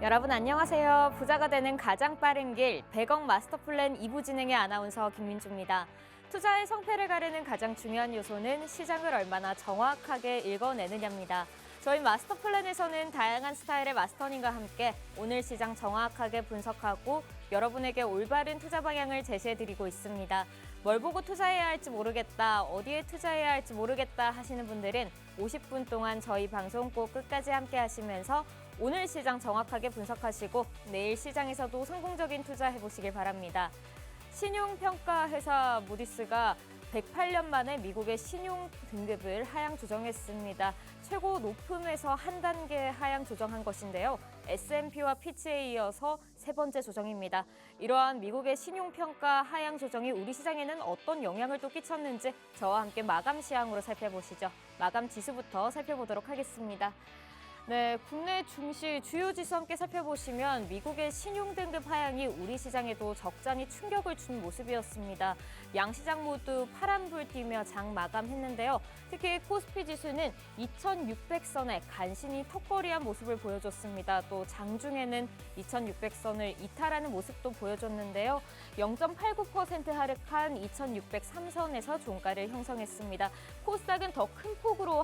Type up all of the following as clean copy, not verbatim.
여러분 안녕하세요. 부자가 되는 가장 빠른 길 100억 마스터플랜 2부 진행의 아나운서 김민주입니다. 투자의 성패를 가르는 가장 중요한 요소는 시장을 얼마나 정확하게 읽어내느냐입니다. 저희 마스터플랜에서는 다양한 스타일의 마스터님과 함께 오늘 시장 정확하게 분석하고 여러분에게 올바른 투자 방향을 제시해드리고 있습니다. 뭘 보고 투자해야 할지 모르겠다, 어디에 투자해야 할지 모르겠다 하시는 분들은 50분 동안 저희 방송 꼭 끝까지 함께 하시면서 오늘 시장 정확하게 분석하시고 내일 시장에서도 성공적인 투자 해보시길 바랍니다. 신용평가 회사 무디스가 108년 만에 미국의 신용 등급을 하향 조정했습니다. 최고 높음에서 한 단계 하향 조정한 것인데요. S&P와 피치에 이어서 세 번째 조정입니다. 이러한 미국의 신용평가 하향 조정이 우리 시장에는 어떤 영향을 또 끼쳤는지 저와 함께 마감 시황으로 살펴보시죠. 마감 지수부터 살펴보도록 하겠습니다. 네, 국내 증시 주요 지수 함께 살펴보시면 미국의 신용 등급 하향이 우리 시장에도 적잖이 충격을 준 모습이었습니다. 양 시장 모두 파란불 띠며 장 마감했는데요. 특히 코스피 지수는 2,600선에 간신히 턱걸이한 모습을 보여줬습니다. 또 장중에는 2,600선을 이탈하는 모습도 보여줬는데요. 0.89% 하락한 2,603선에서 종가를 형성했습니다. 코스닥은 더 큰 폭으로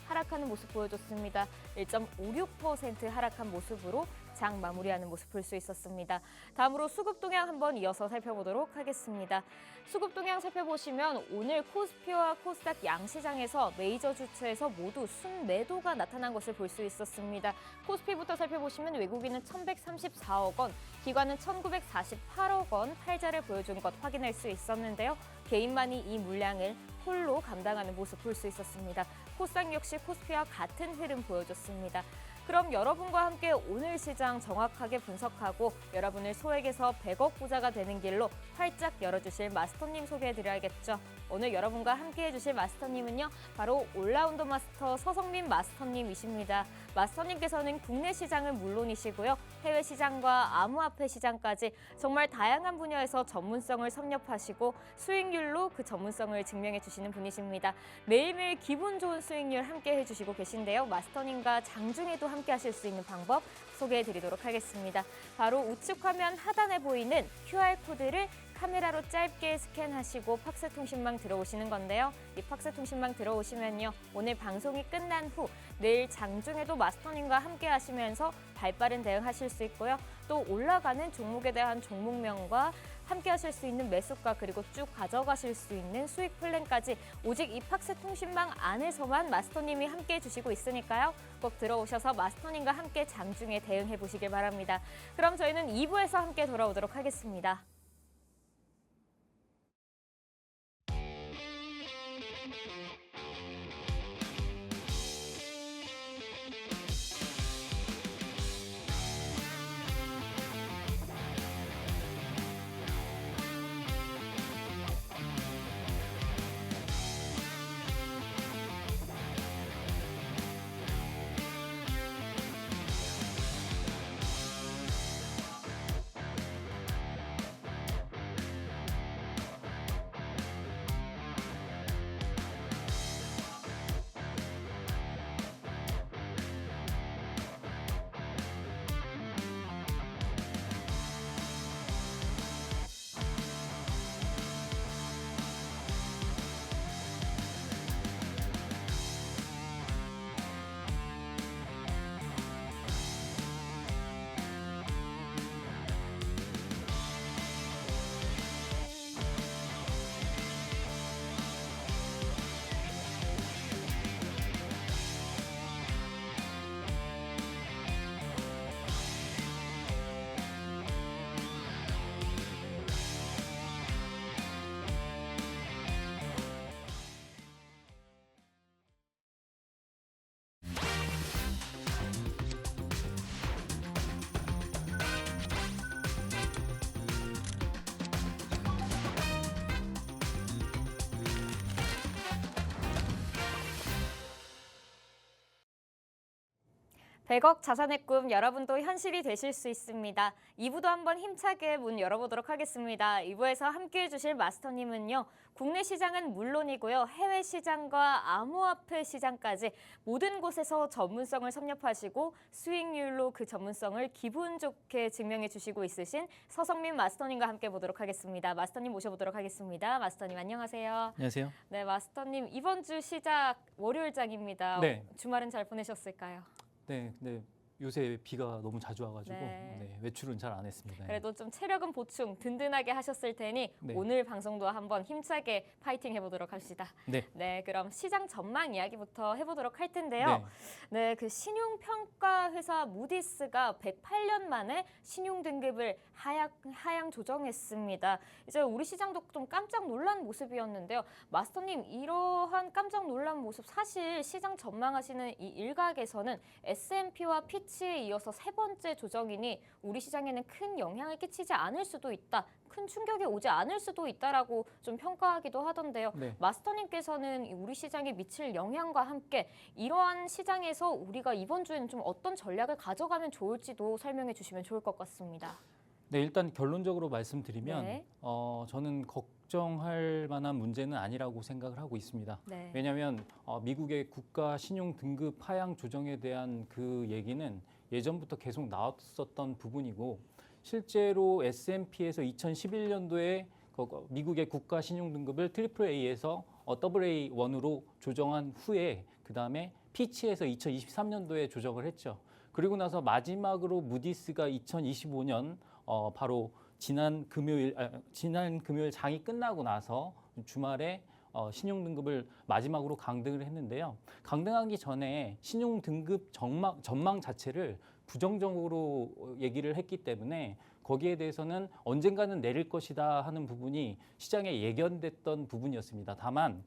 하락하는 모습 보여줬습니다. 1.56% 하락한 모습으로 장 마무리하는 모습 볼 수 있었습니다. 다음으로 수급 동향 한번 이어서 살펴보도록 하겠습니다. 수급 동향 살펴보시면 오늘 코스피와 코스닥 양시장에서 메이저 주체에서 모두 순매도가 나타난 것을 볼 수 있었습니다. 코스피부터 살펴보시면 외국인은 1,134억 원, 기관은 1,948억 원 팔자를 보여준 것 확인할 수 있었는데요. 개인만이 이 물량을 홀로 감당하는 모습 볼 수 있었습니다. 코스닥 역시 코스피와 같은 흐름 보여줬습니다. 그럼 여러분과 함께 오늘 시장 정확하게 분석하고 여러분을 소액에서 100억 부자가 되는 길로 활짝 열어주실 마스터님 소개해드려야겠죠. 오늘 여러분과 함께 해주실 마스터님은요. 바로 올라운더 마스터 서성민 마스터님이십니다. 마스터님께서는 국내 시장은 물론이시고요. 해외 시장과 암호화폐 시장까지 정말 다양한 분야에서 전문성을 섭렵하시고 수익률로 그 전문성을 증명해 주시는 분이십니다. 매일매일 기분 좋은 수익률 함께 해주시고 계신데요. 마스터님과 장중에도 함께 하실 수 있는 방법 소개해드리도록 하겠습니다. 바로 우측 화면 하단에 보이는 QR코드를 카메라로 짧게 스캔하시고 팍스 통신망 들어오시는 건데요. 이 팍스 통신망 들어오시면요. 오늘 방송이 끝난 후 내일 장중에도 마스터님과 함께 하시면서 발빠른 대응하실 수 있고요. 또 올라가는 종목에 대한 종목명과 함께 하실 수 있는 매수가 그리고 쭉 가져가실 수 있는 수익 플랜까지 오직 이 팍스 통신망 안에서만 마스터님이 함께 해주시고 있으니까요. 꼭 들어오셔서 마스터님과 함께 장중에 대응해 보시길 바랍니다. 그럼 저희는 2부에서 함께 돌아오도록 하겠습니다. 100억 자산의 꿈 여러분도 현실이 되실 수 있습니다. 2부도 한번 힘차게 문 열어보도록 하겠습니다. 2부에서 함께해 주실 마스터님은요. 국내 시장은 물론이고요. 해외 시장과 암호화폐 시장까지 모든 곳에서 전문성을 섭렵하시고 수익률로 그 전문성을 기분 좋게 증명해 주시고 있으신 서성민 마스터님과 함께 보도록 하겠습니다. 마스터님 모셔보도록 하겠습니다. 마스터님 안녕하세요. 안녕하세요. 네, 마스터님 이번 주 시작 월요일장입니다. 네. 주말은 잘 보내셨을까요? 네, 근데 요새 비가 너무 자주 와가지고 네. 외출은 잘 안 했습니다. 그래도 좀 체력은 보충 든든하게 하셨을 테니 네. 오늘 방송도 한번 힘차게 파이팅 해보도록 합시다. 네. 그럼 시장 전망 이야기부터 해보도록 할 텐데요. 네. 그 신용평가 회사 무디스가 108년 만에 신용 등급을 하향 조정했습니다. 이제 우리 시장도 좀 깜짝 놀란 모습이었는데요. 마스터님 이러한 깜짝 놀란 모습 사실 시장 전망하시는 이 일각에서는 S&P와 피치에 이어서 세 번째 조정이니 우리 시장에는 큰 영향을 끼치지 않을 수도 있다. 큰 충격이 오지 않을 수도 있다라고 좀 평가하기도 하던데요. 네. 마스터님께서는 우리 시장에 미칠 영향과 함께 이러한 시장에서 우리가 이번 주에는 좀 어떤 전략을 가져가면 좋을지도 설명해 주시면 좋을 것 같습니다. 네, 일단 결론적으로 말씀드리면 네. 저는 걱정할 만한 문제는 아니라고 생각을 하고 있습니다. 네. 왜냐하면 미국의 국가 신용 등급 하향 조정에 대한 그 얘기는 예전부터 계속 나왔었던 부분이고 실제로 S&P에서 2011년도에 미국의 국가 신용 등급을 AAA에서 AA1으로 조정한 후에 그다음에 피치에서 2023년도에 조정을 했죠. 그리고 나서 마지막으로 무디스가 2025년 바로 지난 금요일 장이 끝나고 나서 주말에 신용 등급을 마지막으로 강등을 했는데요. 강등하기 전에 신용 등급 전망 자체를 부정적으로 얘기를 했기 때문에 거기에 대해서는 언젠가는 내릴 것이다 하는 부분이 시장에 예견됐던 부분이었습니다. 다만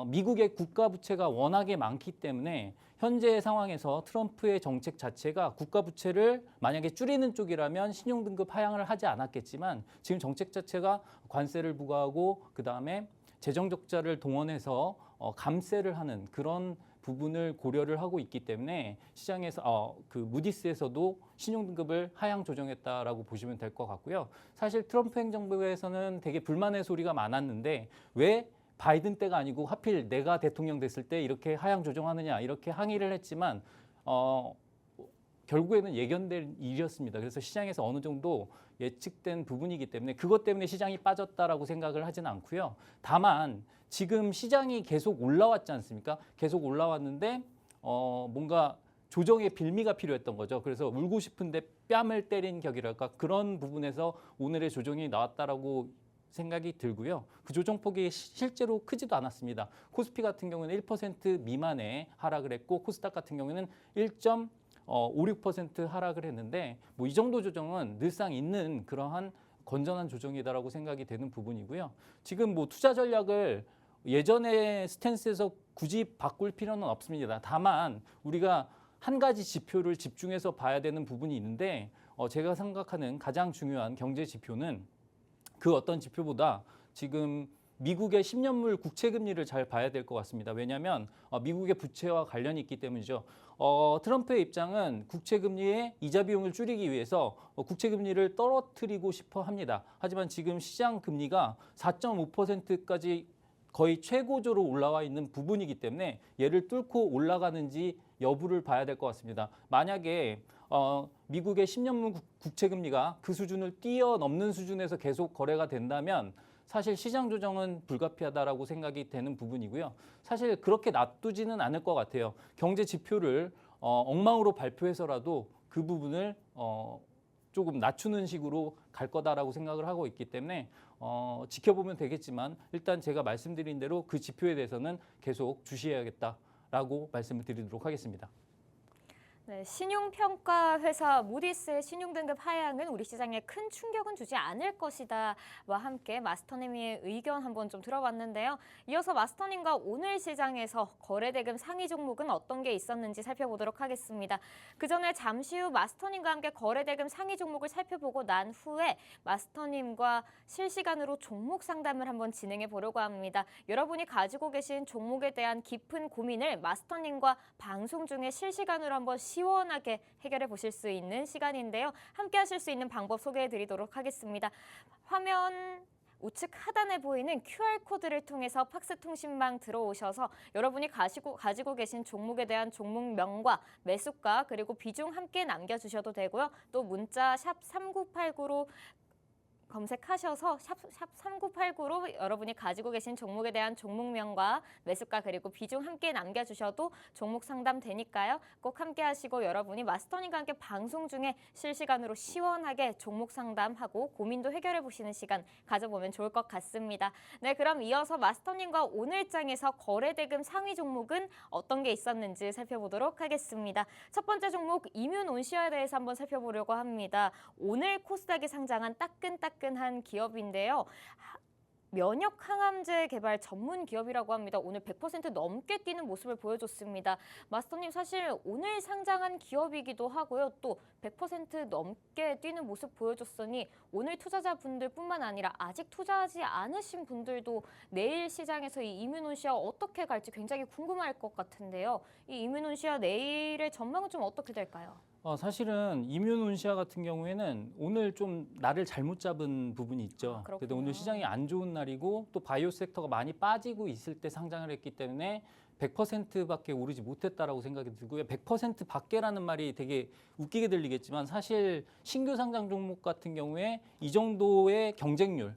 미국의 국가 부채가 워낙에 많기 때문에 현재 상황에서 트럼프의 정책 자체가 국가 부채를 만약에 줄이는 쪽이라면 신용 등급 하향을 하지 않았겠지만 지금 정책 자체가 관세를 부과하고 그다음에 재정 적자를 동원해서 감세를 하는 그런 부분을 고려를 하고 있기 때문에 시장에서 그 무디스에서도 신용 등급을 하향 조정했다라고 보시면 될 것 같고요. 사실 트럼프 행정부에서는 되게 불만의 소리가 많았는데 왜 바이든 때가 아니고 하필 내가 대통령 됐을 때 이렇게 하향 조정하느냐 이렇게 항의를 했지만 결국에는 예견된 일이었습니다. 그래서 시장에서 어느 정도 예측된 부분이기 때문에 그것 때문에 시장이 빠졌다라고 생각을 하지는 않고요. 다만 지금 시장이 계속 올라왔지 않습니까? 계속 올라왔는데 뭔가 조정의 빌미가 필요했던 거죠. 그래서 울고 싶은데 뺨을 때린 격이랄까 그런 부분에서 오늘의 조정이 나왔다라고 생각이 들고요. 그 조정폭이 실제로 크지도 않았습니다. 코스피 같은 경우는 1% 미만의 하락을 했고 코스닥 같은 경우는 1.56% 하락을 했는데 뭐 이 정도 조정은 늘상 있는 그러한 건전한 조정이다라고 생각이 되는 부분이고요. 지금 뭐 투자 전략을 예전의 스탠스에서 굳이 바꿀 필요는 없습니다. 다만 우리가 한 가지 지표를 집중해서 봐야 되는 부분이 있는데 제가 생각하는 가장 중요한 경제 지표는 그 어떤 지표보다 지금 미국의 10년물 국채 금리를 잘 봐야 될 것 같습니다. 왜냐하면 미국의 부채와 관련이 있기 때문이죠. 트럼프의 입장은 국채 금리의 이자 비용을 줄이기 위해서 국채 금리를 떨어뜨리고 싶어 합니다. 하지만 지금 시장 금리가 4.5%까지 거의 최고조로 올라와 있는 부분이기 때문에 얘를 뚫고 올라가는지 여부를 봐야 될 것 같습니다. 만약에 미국의 10년물 국채 금리가 그 수준을 뛰어넘는 수준에서 계속 거래가 된다면 사실 시장 조정은 불가피하다라고 생각이 되는 부분이고요. 사실 그렇게 놔두지는 않을 것 같아요. 경제 지표를 엉망으로 발표해서라도 그 부분을 조금 낮추는 식으로 갈 거다라고 생각을 하고 있기 때문에 지켜보면 되겠지만 일단 제가 말씀드린 대로 그 지표에 대해서는 계속 주시해야겠다라고 말씀을 드리도록 하겠습니다. 네, 신용평가 회사 무디스의 신용등급 하향은 우리 시장에 큰 충격은 주지 않을 것이다와 함께 마스터님의 의견 한번 좀 들어봤는데요. 이어서 마스터님과 오늘 시장에서 거래대금 상위 종목은 어떤 게 있었는지 살펴보도록 하겠습니다. 그 전에 잠시 후 마스터님과 함께 거래대금 상위 종목을 살펴보고 난 후에 마스터님과 실시간으로 종목 상담을 한번 진행해 보려고 합니다. 여러분이 가지고 계신 종목에 대한 깊은 고민을 마스터님과 방송 중에 실시간으로 한번 시원하게 해결해 보실 수 있는 시간인데요. 함께 하실 수 있는 방법 소개해 드리도록 하겠습니다. 화면 우측 하단에 보이는 QR코드를 통해서 팍스 통신망 들어오셔서 여러분이 가지고 계신 종목에 대한 종목명과 매수가 그리고 비중 함께 남겨주셔도 되고요. 또 문자 샵 3989로 검색하셔서 샵 3989로 여러분이 가지고 계신 종목에 대한 종목명과 매수가 그리고 비중 함께 남겨주셔도 종목 상담 되니까요. 꼭 함께 하시고 여러분이 마스터님과 함께 방송 중에 실시간으로 시원하게 종목 상담하고 고민도 해결해 보시는 시간 가져보면 좋을 것 같습니다. 네, 그럼 이어서 마스터님과 오늘장에서 거래대금 상위 종목은 어떤 게 있었는지 살펴보도록 하겠습니다. 첫 번째 종목 이뮨온시아에 대해서 한번 살펴보려고 합니다. 오늘 코스닥에 상장한 따끈한 기업인데요. 면역 항암제 개발 전문 기업이라고 합니다. 오늘 100% 넘게 뛰는 모습을 보여줬습니다. 마스터님 사실 오늘 상장한 기업이기도 하고요. 또 100% 넘게 뛰는 모습 보여줬으니 오늘 투자자분들뿐만 아니라 아직 투자하지 않으신 분들도 내일 시장에서 이 이뮨온시아 어떻게 갈지 굉장히 궁금할 것 같은데요. 이 이뮨온시아 내일의 전망은 좀 어떻게 될까요? 사실은 이뮨온시아 같은 경우에는 오늘 좀 날을 잘못 잡은 부분이 있죠. 그래도 오늘 시장이 안 좋은 날이고 또 바이오 섹터가 많이 빠지고 있을 때 상장을 했기 때문에 100%밖에 오르지 못했다라고 생각이 들고요. 100% 밖에라는 말이 되게 웃기게 들리겠지만 사실 신규 상장 종목 같은 경우에 이 정도의 경쟁률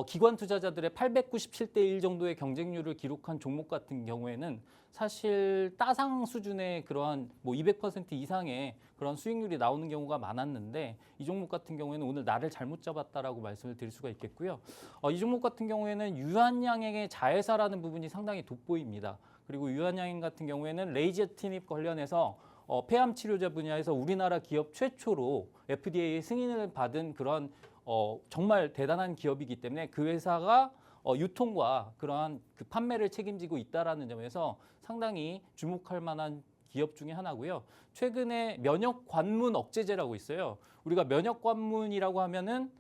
기관 투자자들의 897대 1 정도의 경쟁률을 기록한 종목 같은 경우에는 사실 따상 수준의 그러한 뭐 200% 이상의 그런 수익률이 나오는 경우가 많았는데 이 종목 같은 경우에는 오늘 날을 잘못 잡았다라고 말씀을 드릴 수가 있겠고요. 이 종목 같은 경우에는 유한양행의 자회사라는 부분이 상당히 돋보입니다. 그리고 유한양행 같은 경우에는 레이저 티닙 관련해서 폐암 치료제 분야에서 우리나라 기업 최초로 FDA 승인을 받은 그런 정말 대단한 기업이기 때문에 그 회사가 유통과 그러한 그 판매를 책임지고 있다라는 점에서 상당히 주목할 만한 기업 중에 하나고요. 최근에 면역 관문 억제제라고 있어요. 우리가 면역 관문이라고 하면은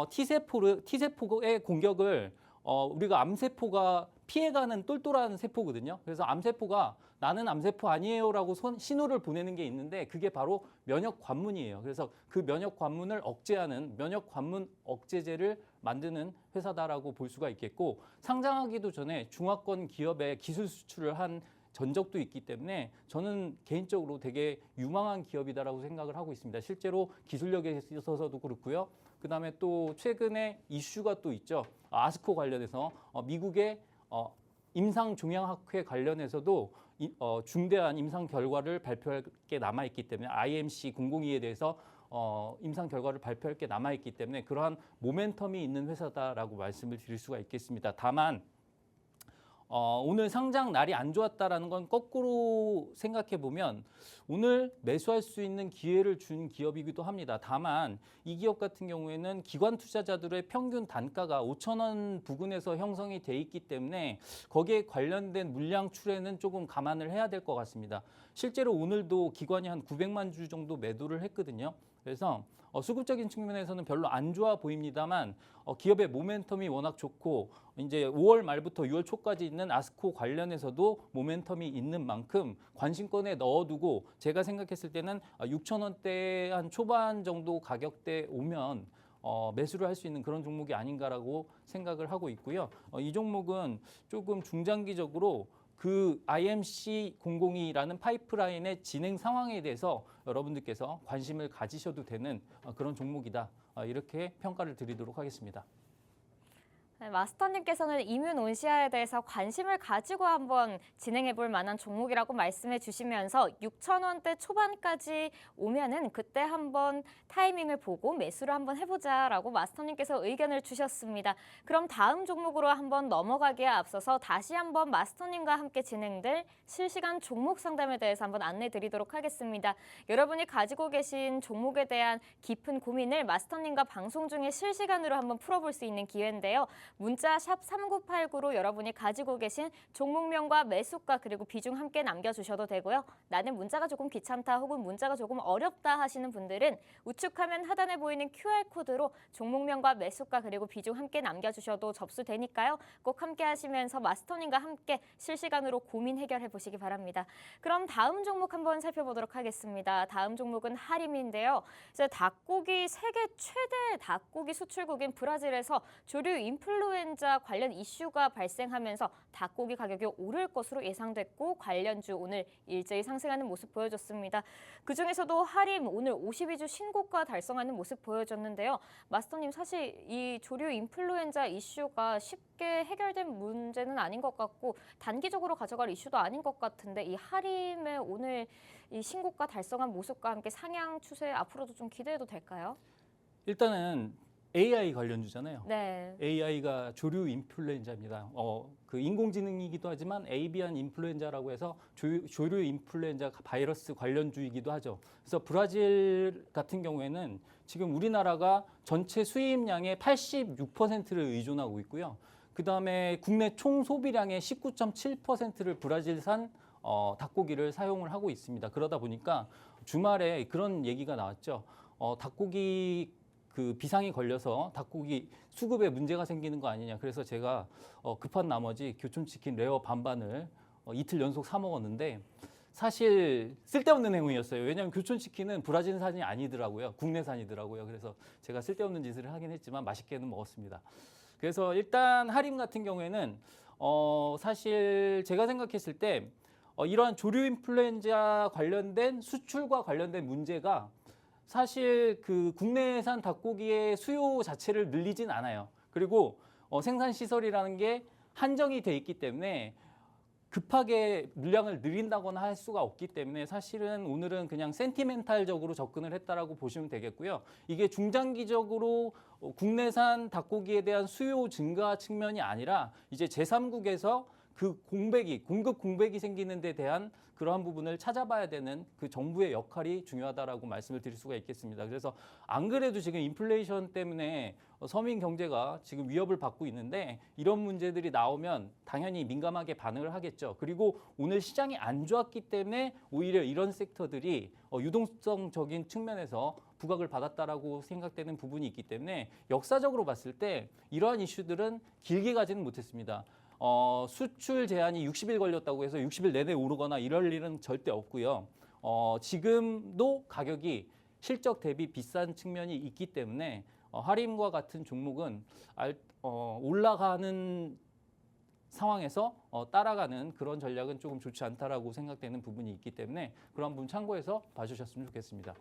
T세포의 공격을 우리가 암세포가 피해가는 똘똘한 세포거든요. 그래서 암세포가 나는 암세포 아니에요라고 신호를 보내는 게 있는데 그게 바로 면역 관문이에요. 그래서 그 면역 관문을 억제하는 면역 관문 억제제를 만드는 회사다라고 볼 수가 있겠고 상장하기도 전에 중화권 기업에 기술 수출을 한 전적도 있기 때문에 저는 개인적으로 되게 유망한 기업이다라고 생각을 하고 있습니다. 실제로 기술력에 있어서도 그렇고요. 그다음에 또 최근에 이슈가 또 있죠. 아스코 관련해서 미국의 임상종양학회 관련해서도 중대한 임상 결과를 발표할 게 남아있기 때문에 IMC 002에 대해서 임상 결과를 발표할 게 남아있기 때문에 그러한 모멘텀이 있는 회사다라고 말씀을 드릴 수가 있겠습니다. 다만 오늘 상장 날이 안 좋았다라는 건 거꾸로 생각해 보면 오늘 매수할 수 있는 기회를 준 기업이기도 합니다. 다만 이 기업 같은 경우에는 기관 투자자들의 평균 단가가 5,000원 부근에서 형성이 돼 있기 때문에 거기에 관련된 물량 출회는 조금 감안을 해야 될 것 같습니다. 실제로 오늘도 기관이 한 900만 주 정도 매도를 했거든요. 그래서 수급적인 측면에서는 별로 안 좋아 보입니다만 기업의 모멘텀이 워낙 좋고 이제 5월 말부터 6월 초까지 있는 아스코 관련해서도 모멘텀이 있는 만큼 관심권에 넣어두고 제가 생각했을 때는 6,000원대 한 초반 정도 가격대 오면 매수를 할 수 있는 그런 종목이 아닌가라고 생각을 하고 있고요. 이 종목은 조금 중장기적으로 그 IMC 002라는 파이프라인의 진행 상황에 대해서 여러분들께서 관심을 가지셔도 되는 그런 종목이다. 이렇게 평가를 드리도록 하겠습니다. 네, 마스터님께서는 이뮨온시아에 대해서 관심을 가지고 한번 진행해 볼 만한 종목이라고 말씀해 주시면서 6,000원대 초반까지 오면은 그때 한번 타이밍을 보고 매수를 한번 해보자라고 마스터님께서 의견을 주셨습니다. 그럼 다음 종목으로 한번 넘어가기에 앞서서 다시 한번 마스터님과 함께 진행될 실시간 종목 상담에 대해서 한번 안내 드리도록 하겠습니다. 여러분이 가지고 계신 종목에 대한 깊은 고민을 마스터님과 방송 중에 실시간으로 한번 풀어볼 수 있는 기회인데요. 문자 샵 3989로 여러분이 가지고 계신 종목명과 매수가 그리고 비중 함께 남겨주셔도 되고요. 나는 문자가 조금 귀찮다 혹은 문자가 조금 어렵다 하시는 분들은 우측화면 하단에 보이는 QR코드로 종목명과 매수가 그리고 비중 함께 남겨주셔도 접수되니까요. 꼭 함께 하시면서 마스터님과 함께 실시간으로 고민 해결해 보시기 바랍니다. 그럼 다음 종목 한번 살펴보도록 하겠습니다. 다음 종목은 하림인데요. 이제 닭고기 세계 최대 닭고기 수출국인 브라질에서 조류 인플루엔자 관련 이슈가 발생하면서 닭고기 가격이 오를 것으로 예상됐고 관련주 오늘 일제히 상승하는 모습 보여줬습니다. 그중에서도 하림 오늘 52주 신고가 달성하는 모습 보여줬는데요. 마스터님 사실 이 조류 인플루엔자 이슈가 쉽게 해결된 문제는 아닌 것 같고 단기적으로 가져갈 이슈도 아닌 것 같은데 이 하림의 오늘 이 신고가 달성한 모습과 함께 상향 추세 앞으로도 좀 기대해도 될까요? 일단은 AI 관련주잖아요. 네. AI가 조류 인플루엔자입니다. 그 인공지능이기도 하지만 에이비안 인플루엔자라고 해서 조류 인플루엔자 바이러스 관련주이기도 하죠. 그래서 브라질 같은 경우에는 지금 우리나라가 전체 수입량의 86%를 의존하고 있고요. 그 다음에 국내 총 소비량의 19.7%를 브라질산 닭고기를 사용을 하고 있습니다. 그러다 보니까 주말에 그런 얘기가 나왔죠. 닭고기 그 비상이 걸려서 닭고기 수급에 문제가 생기는 거 아니냐. 그래서 제가 급한 나머지 교촌치킨 레어 반반을 이틀 연속 사 먹었는데 사실 쓸데없는 행위였어요. 왜냐하면 교촌치킨은 브라질산이 아니더라고요. 국내산이더라고요. 그래서 제가 쓸데없는 짓을 하긴 했지만 맛있게는 먹었습니다. 그래서 일단 하림 같은 경우에는 사실 제가 생각했을 때 이러한 조류 인플루엔자 관련된 수출과 관련된 문제가 사실 그 국내산 닭고기의 수요 자체를 늘리진 않아요. 그리고 생산 시설이라는 게 한정이 돼 있기 때문에 급하게 물량을 늘린다거나 할 수가 없기 때문에 사실은 오늘은 그냥 센티멘탈적으로 접근을 했다라고 보시면 되겠고요. 이게 중장기적으로 국내산 닭고기에 대한 수요 증가 측면이 아니라 이제 제3국에서 그 공급 공백이 생기는 데 대한 그러한 부분을 찾아봐야 되는 그 정부의 역할이 중요하다라고 말씀을 드릴 수가 있겠습니다. 그래서 안 그래도 지금 인플레이션 때문에 서민 경제가 지금 위협을 받고 있는데 이런 문제들이 나오면 당연히 민감하게 반응을 하겠죠. 그리고 오늘 시장이 안 좋았기 때문에 오히려 이런 섹터들이 유동성적인 측면에서 부각을 받았다라고 생각되는 부분이 있기 때문에 역사적으로 봤을 때 이러한 이슈들은 길게 가지는 못했습니다. 수출 제한이 60일 걸렸다고 해서 60일 내내 오르거나 이럴 일은 절대 없고요. 지금도 가격이 실적 대비 비싼 측면이 있기 때문에 하림과 같은 종목은 올라가는 상황에서 따라가는 그런 전략은 조금 좋지 않다라고 생각되는 부분이 있기 때문에 그런 부분 참고해서 봐주셨으면 좋겠습니다.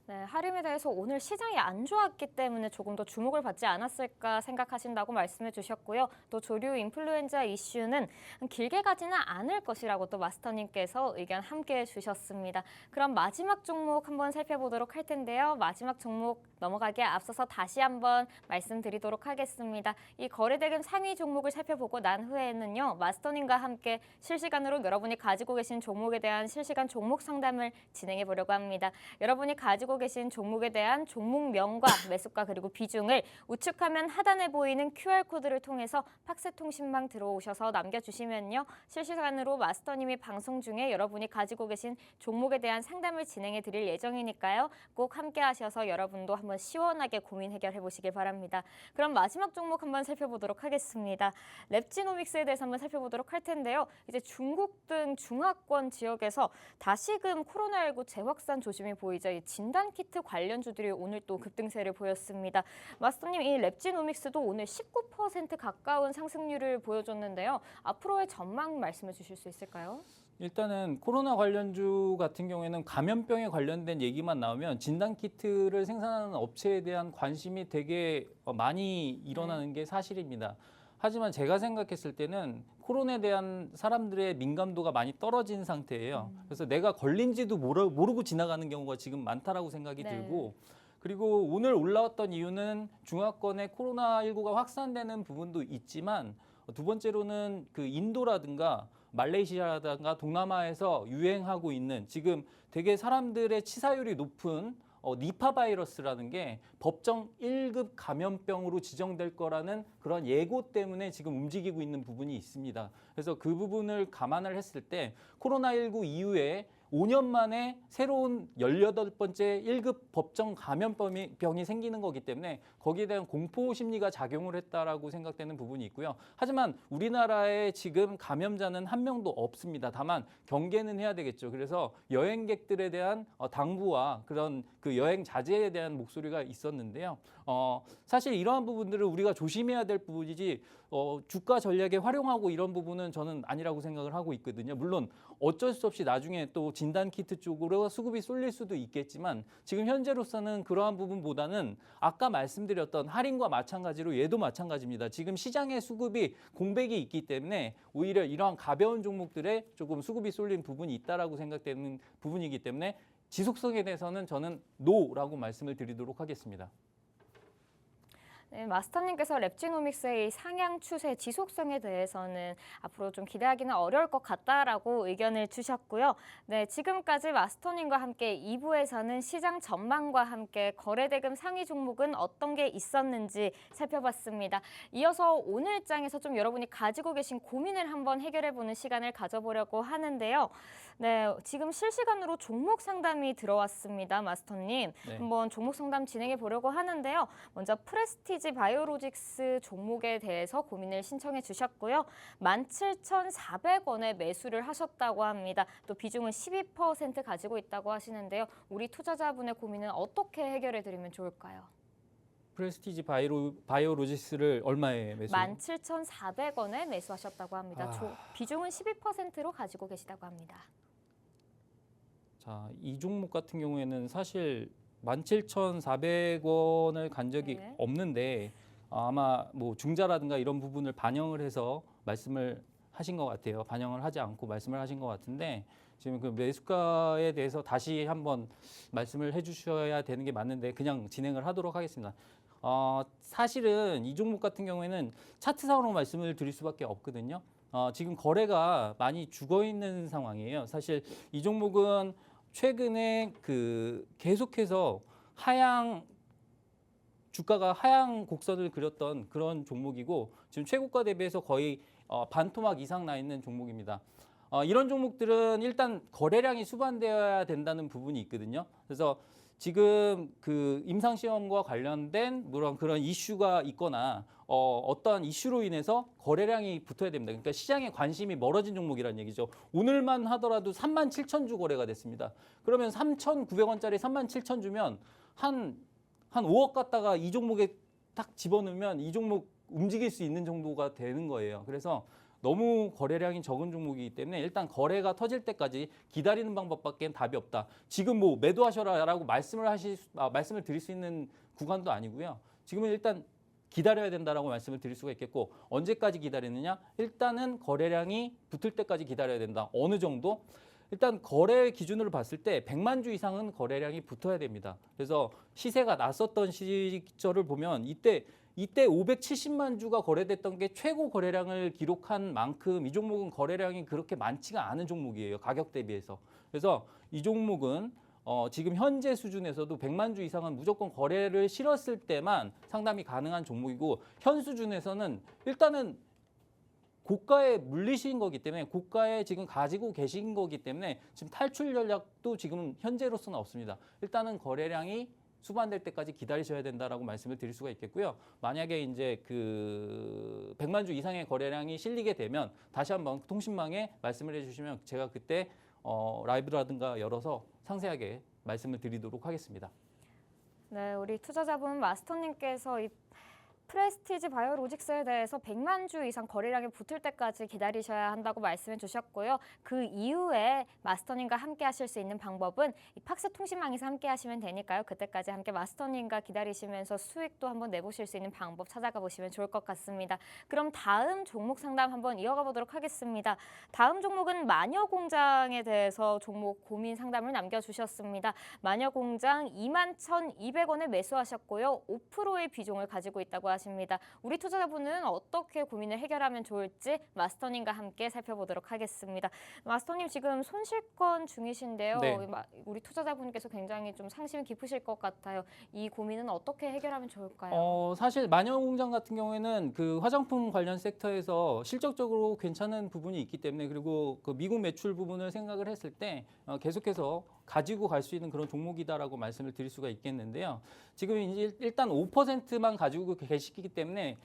네, 하림에 대해서 오늘 시장이 안 좋았기 때문에 조금 더 주목을 받지 않았을까 생각하신다고 말씀해 주셨고요. 또 조류 인플루엔자 이슈는 길게 가지는 않을 것이라고 또 마스터님께서 의견 함께 주셨습니다. 그럼 마지막 종목 한번 살펴보도록 할 텐데요. 마지막 종목 넘어가기에 앞서서 다시 한번 말씀드리도록 하겠습니다. 이 거래대금 상위 종목을 살펴보고 난 후에는요. 마스터님과 함께 실시간으로 여러분이 가지고 계신 종목에 대한 실시간 종목 상담을 진행해 보려고 합니다. 여러분이 가지고 계신 종목에 대한 종목명과 매수가 그리고 비중을 우측화면 하단에 보이는 QR코드를 통해서 팍스통신망 들어오셔서 남겨주시면요. 실시간으로 마스터님이 방송 중에 여러분이 가지고 계신 종목에 대한 상담을 진행해 드릴 예정이니까요. 꼭 함께 하셔서 여러분도 한번 시원하게 고민 해결해 보시길 바랍니다. 그럼 마지막 종목 한번 살펴보도록 하겠습니다. 랩지노믹스에 대해서 한번 살펴보도록 할 텐데요. 이제 중국 등 중화권 지역에서 다시금 코로나19 재확산 조짐이 보이자 진단키트 관련주들이 오늘 또 급등세를 보였습니다. 마스터님, 이 랩지노믹스도 오늘 19% 가까운 상승률을 보여줬는데요. 앞으로의 전망 말씀해 주실 수 있을까요? 일단은 코로나 관련주 같은 경우에는 감염병에 관련된 얘기만 나오면 진단키트를 생산하는 업체에 대한 관심이 되게 많이 일어나는 게 사실입니다. 하지만 제가 생각했을 때는 코로나에 대한 사람들의 민감도가 많이 떨어진 상태예요. 그래서 내가 걸린지도 모르고 지나가는 경우가 지금 많다라고 생각이 들고 그리고 오늘 올라왔던 이유는 중화권에 코로나19가 확산되는 부분도 있지만 두 번째로는 그 인도라든가 말레이시아라든가 동남아에서 유행하고 있는 지금 되게 사람들의 치사율이 높은 니파 바이러스라는 게 법정 1급 감염병으로 지정될 거라는 그런 예고 때문에 지금 움직이고 있는 부분이 있습니다. 그래서 그 부분을 감안을 했을 때 코로나19 이후에 5년 만에 새로운 18번째 1급 법정 감염병이 생기는 거기 때문에 거기에 대한 공포 심리가 작용을 했다라고 생각되는 부분이 있고요. 하지만 우리나라에 지금 감염자는 한 명도 없습니다. 다만 경계는 해야 되겠죠. 그래서 여행객들에 대한 당부와 그런 그 여행 자제에 대한 목소리가 있었는데요. 사실 이러한 부분들을 우리가 조심해야 될 부분이지 주가 전략에 활용하고 이런 부분은 저는 아니라고 생각을 하고 있거든요. 물론 어쩔 수 없이 나중에 또 진단 키트 쪽으로 수급이 쏠릴 수도 있겠지만 지금 현재로서는 그러한 부분보다는 아까 말씀드렸던 할인과 마찬가지로 얘도 마찬가지입니다. 지금 시장의 수급이 공백이 있기 때문에 오히려 이러한 가벼운 종목들에 조금 수급이 쏠린 부분이 있다라고 생각되는 부분이기 때문에 지속성에 대해서는 저는 노라고 말씀을 드리도록 하겠습니다. 네, 마스터님께서 랩지노믹스의 이 상향 추세 지속성에 대해서는 앞으로 좀 기대하기는 어려울 것 같다라고 의견을 주셨고요. 네, 지금까지 마스터님과 함께 2부에서는 시장 전망과 함께 거래대금 상위 종목은 어떤 게 있었는지 살펴봤습니다. 이어서 오늘장에서 좀 여러분이 가지고 계신 고민을 한번 해결해보는 시간을 가져보려고 하는데요. 네, 지금 실시간으로 종목 상담이 들어왔습니다, 마스터님. 네. 한번 종목 상담 진행해 보려고 하는데요. 먼저 프레스티지 바이오로직스 종목에 대해서 고민을 신청해 주셨고요. 17,400원에 매수를 하셨다고 합니다. 또 비중은 12% 가지고 있다고 하시는데요. 우리 투자자분의 고민은 어떻게 해결해 드리면 좋을까요? 프레스티지 바이오로직스를 얼마에 매수? 17,400원에 매수하셨다고 합니다. 비중은 12%로 가지고 계시다고 합니다. 자, 이 종목 같은 경우에는 사실 17,400원을 간 적이 네. 없는데 아마 뭐 중자라든가 이런 부분을 반영을 해서 말씀을 하신 것 같아요. 반영을 하지 않고 말씀을 하신 것 같은데 지금 그 매수가에 대해서 다시 한번 말씀을 해주셔야 되는 게 맞는데 그냥 진행을 하도록 하겠습니다. 사실은 이 종목 같은 경우에는 차트상으로 말씀을 드릴 수밖에 없거든요. 지금 거래가 많이 죽어 있는 상황이에요. 사실 이 종목은 최근에 계속해서 주가가 하향 곡선을 그렸던 그런 종목이고 지금 최고가 대비해서 거의 반토막 이상 나 있는 종목입니다. 이런 종목들은 일단 거래량이 수반되어야 된다는 부분이 있거든요. 그래서 지금 그 임상시험과 관련된 그런 이슈가 있거나 어떠한 이슈로 인해서 거래량이 붙어야 됩니다. 그러니까 시장에 관심이 멀어진 종목이라는 얘기죠. 오늘만 하더라도 37,000주 거래가 됐습니다. 그러면 3,900원짜리 37,000 주면 한 5억 갖다가 이 종목에 딱 집어넣으면 이 종목 움직일 수 있는 정도가 되는 거예요. 그래서 너무 거래량이 적은 종목이기 때문에 일단 거래가 터질 때까지 기다리는 방법밖에 답이 없다. 지금 뭐 매도하셔라라고 말씀을 드릴 수 있는 구간도 아니고요. 지금은 일단 기다려야 된다라고 말씀을 드릴 수가 있겠고 언제까지 기다리느냐? 일단은 거래량이 붙을 때까지 기다려야 된다. 어느 정도? 일단 거래 기준으로 봤을 때 100만 주 이상은 거래량이 붙어야 됩니다. 그래서 시세가 났었던 시절을 보면 이때 570만 주가 거래됐던 게 최고 거래량을 기록한 만큼 이 종목은 거래량이 그렇게 많지가 않은 종목이에요. 가격 대비해서. 그래서 이 종목은 지금 현재 수준에서도 100만 주 이상은 무조건 거래를 실었을 때만 상담이 가능한 종목이고 현 수준에서는 일단은 고가에 물리신 거기 때문에 고가에 지금 가지고 계신 거기 때문에 지금 탈출 전략도 지금 현재로서는 없습니다. 일단은 거래량이 수반될 때까지 기다리셔야 된다라고 말씀을 드릴 수가 있겠고요. 만약에 이제 100만 주 이상의 거래량이 실리게 되면 다시 한번 통신망에 말씀을 해주시면 제가 그때 라이브라든가 열어서 상세하게 말씀을 드리도록 하겠습니다. 네, 우리 투자자분 마스터님께서 이 프레스티지 바이오로직스에 대해서 100만 주 이상 거래량이 붙을 때까지 기다리셔야 한다고 말씀해 주셨고요. 그 이후에 마스터님과 함께 하실 수 있는 방법은 이 팍스 통신망에서 함께 하시면 되니까요. 그때까지 함께 마스터님과 기다리시면서 수익도 한번 내보실 수 있는 방법 찾아가 보시면 좋을 것 같습니다. 그럼 다음 종목 상담 한번 이어가 보도록 하겠습니다. 다음 종목은 마녀공장에 대해서 종목 고민 상담을 남겨주셨습니다. 마녀공장 21,200원에 매수하셨고요. 5%의 비중을 가지고 있다고 하십니다. 우리 투자자분은 어떻게 고민을 해결하면 좋을지 마스터님과 함께 살펴보도록 하겠습니다. 마스터님 지금 손실권 중이신데요. 네. 우리 투자자분께서 굉장히 좀 상심이 깊으실 것 같아요. 이 고민은 어떻게 해결하면 좋을까요? 사실 마녀공장 같은 경우에는 그 화장품 관련 섹터에서 실적적으로 괜찮은 부분이 있기 때문에 그리고 그 미국 매출 부분을 생각을 했을 때 계속해서 가지고 갈 수 있는 그런 종목이다라고 말씀을 드릴 수가 있겠는데요. 지금 이제 일단 5%만 가지고 계시기 때문에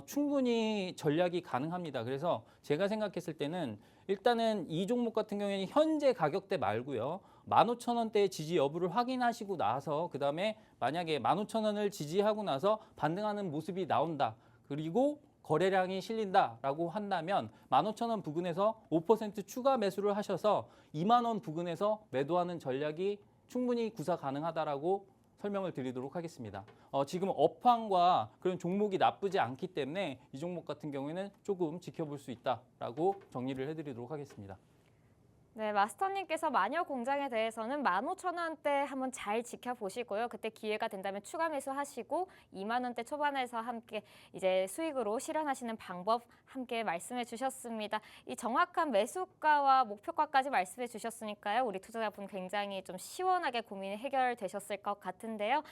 충분히 전략이 가능합니다. 그래서 제가 생각했을 때는 일단은 이 종목 같은 경우에는 현재 가격대 말고요. 15,000원대의 지지 여부를 확인하시고 나서 그다음에 만약에 15,000원을 지지하고 나서 반등하는 모습이 나온다. 그리고 거래량이 실린다라고 한다면 15,000원 부근에서 5% 추가 매수를 하셔서 2만 원 부근에서 매도하는 전략이 충분히 구사 가능하다라고 설명을 드리도록 하겠습니다. 지금 업황과 그런 종목이 나쁘지 않기 때문에 이 종목 같은 경우에는 조금 지켜볼 수 있다라고 정리를 해드리도록 하겠습니다. 네, 마스터님께서 마녀 공장에 대해서는 15,000원대 한번 잘 지켜보시고요. 그때 기회가 된다면 추가 매수하시고 2만 원대 초반에서 함께 이제 수익으로 실현하시는 방법 함께 말씀해 주셨습니다. 이 정확한 매수가와 목표가까지 말씀해 주셨으니까요. 우리 투자자분 굉장히 좀 시원하게 고민이 해결되셨을 것 같은데요.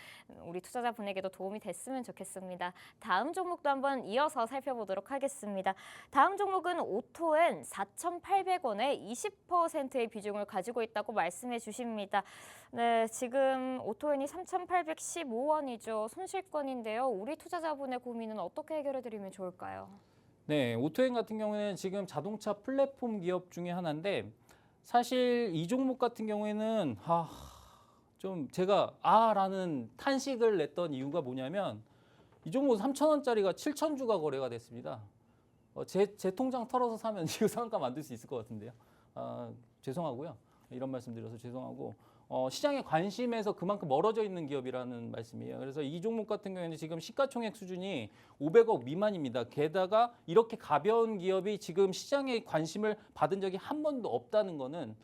우리 투자자분에게도 도움이 됐으면 좋겠습니다. 다음 종목도 한번 이어서 살펴보도록 하겠습니다. 다음 종목은 오토엔 4,800원에 20%의 비중을 가지고 있다고 말씀해 주십니다. 네, 지금 오토엔이 3,815원이죠. 손실권인데요. 우리 투자자분의 고민은 어떻게 해결해 드리면 좋을까요? 네, 오토엔 같은 경우에는 지금 자동차 플랫폼 기업 중에 하나인데 사실 이 종목 같은 경우에는 좀 제가 라는 탄식을 냈던 이유가 뭐냐면 이 종목 3,000원짜리가 7,000주가 거래가 됐습니다. 제 통장 털어서 사면 지금 상한가 만들 수 있을 것 같은데요. 죄송하고요. 이런 말씀 드려서 죄송하고 시장의 관심에서 그만큼 멀어져 있는 기업이라는 말씀이에요. 그래서 이 종목 같은 경우에는 지금 시가총액 수준이 500억 미만입니다. 게다가 이렇게 가벼운 기업이 지금 시장의 관심을 받은 적이 한 번도 없다는 거는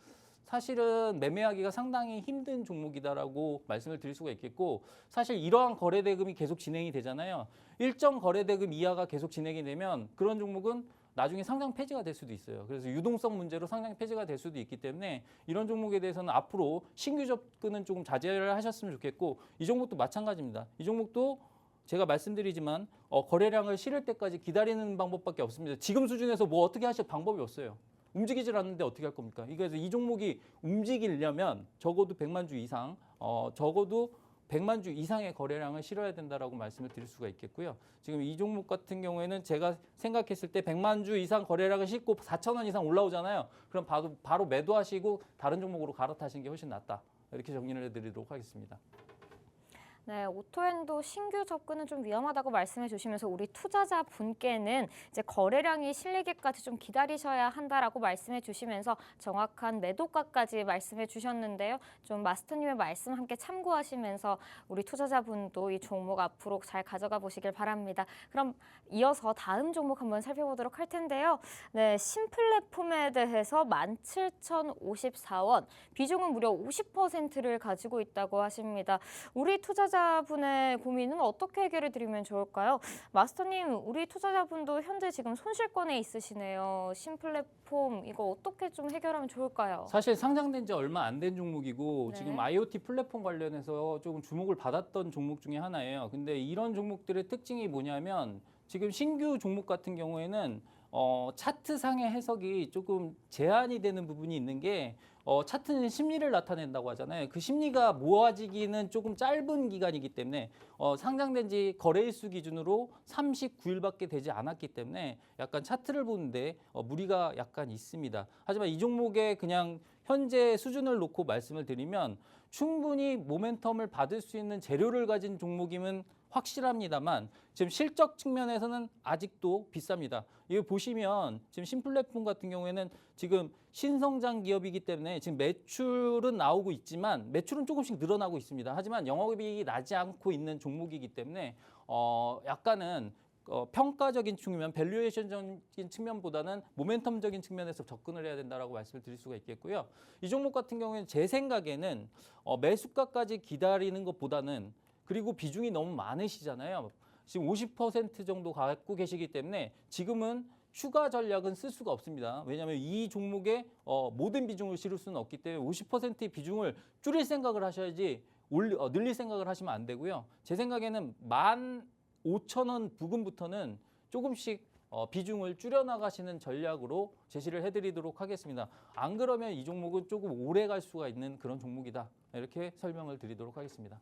사실은 매매하기가 상당히 힘든 종목이다라고 말씀을 드릴 수가 있겠고 사실 이러한 거래 대금이 계속 진행이 되잖아요. 일정 거래 대금 이하가 계속 진행이 되면 그런 종목은 나중에 상장 폐지가 될 수도 있어요. 그래서 유동성 문제로 상장 폐지가 될 수도 있기 때문에 이런 종목에 대해서는 앞으로 신규 접근은 조금 자제를 하셨으면 좋겠고 이 종목도 마찬가지입니다. 이 종목도 제가 말씀드리지만 거래량을 실을 때까지 기다리는 방법밖에 없습니다. 지금 수준에서 뭐 어떻게 하실 방법이 없어요. 움직이질 않는데 어떻게 할 겁니까? 그래서 이 종목이 움직이려면 적어도 100만 주 이상, 적어도 100만 주 이상의 거래량을 실어야 된다라고 말씀을 드릴 수가 있겠고요. 지금 이 종목 같은 경우에는 제가 생각했을 때 100만 주 이상 거래량을 싣고 4,000원 이상 올라오잖아요. 그럼 바로 매도하시고 다른 종목으로 갈아타시는 게 훨씬 낫다. 이렇게 정리를 해드리도록 하겠습니다. 네, 오토엔도 신규 접근은 좀 위험하다고 말씀해 주시면서 우리 투자자 분께는 이제 거래량이 실리기까지 좀 기다리셔야 한다라고 말씀해 주시면서 정확한 매도가까지 말씀해 주셨는데요. 좀 마스터님의 말씀 함께 참고하시면서 우리 투자자분도 이 종목 앞으로 잘 가져가 보시길 바랍니다. 그럼 이어서 다음 종목 한번 살펴보도록 할 텐데요. 네, 신플랫폼에 대해서 17,054원, 비중은 무려 50%를 가지고 있다고 하십니다. 우리 투자자분의 고민은 어떻게 해결해 드리면 좋을까요? 마스터님, 우리 투자자분도 현재 지금 손실권에 있으시네요. 신플랫폼 이거 어떻게 좀 해결하면 좋을까요? 사실 상장된 지 얼마 안 된 종목이고 네. 지금 IoT 플랫폼 관련해서 조금 주목을 받았던 종목 중에 하나예요. 근데 이런 종목들의 특징이 뭐냐면 지금 신규 종목 같은 경우에는 차트상의 해석이 조금 제한이 되는 부분이 있는 게 차트는 심리를 나타낸다고 하잖아요. 그 심리가 모아지기는 조금 짧은 기간이기 때문에 상장된 지 거래일수 기준으로 39일밖에 되지 않았기 때문에 약간 차트를 보는데 무리가 약간 있습니다. 하지만 이 종목의 그냥 현재 수준을 놓고 말씀을 드리면 충분히 모멘텀을 받을 수 있는 재료를 가진 종목이면 확실합니다만 지금 실적 측면에서는 아직도 비쌉니다. 이거 보시면 지금 신플랫폼 같은 경우에는 지금 신성장 기업이기 때문에 지금 매출은 나오고 있지만 매출은 조금씩 늘어나고 있습니다. 하지만 영업이익이 나지 않고 있는 종목이기 때문에 약간은 평가적인 측면, 밸류에이션적인 측면보다는 모멘텀적인 측면에서 접근을 해야 된다라고 말씀을 드릴 수가 있겠고요. 이 종목 같은 경우에는 제 생각에는 매수가까지 기다리는 것보다는 그리고 비중이 너무 많으시잖아요. 지금 50% 정도 갖고 계시기 때문에 지금은 추가 전략은 쓸 수가 없습니다. 왜냐하면 이 종목에 모든 비중을 실을 수는 없기 때문에 50%의 비중을 줄일 생각을 하셔야지 늘릴 생각을 하시면 안 되고요. 제 생각에는 15,000원 부근부터는 조금씩 비중을 줄여나가시는 전략으로 제시를 해드리도록 하겠습니다. 안 그러면 이 종목은 조금 오래 갈 수가 있는 그런 종목이다. 이렇게 설명을 드리도록 하겠습니다.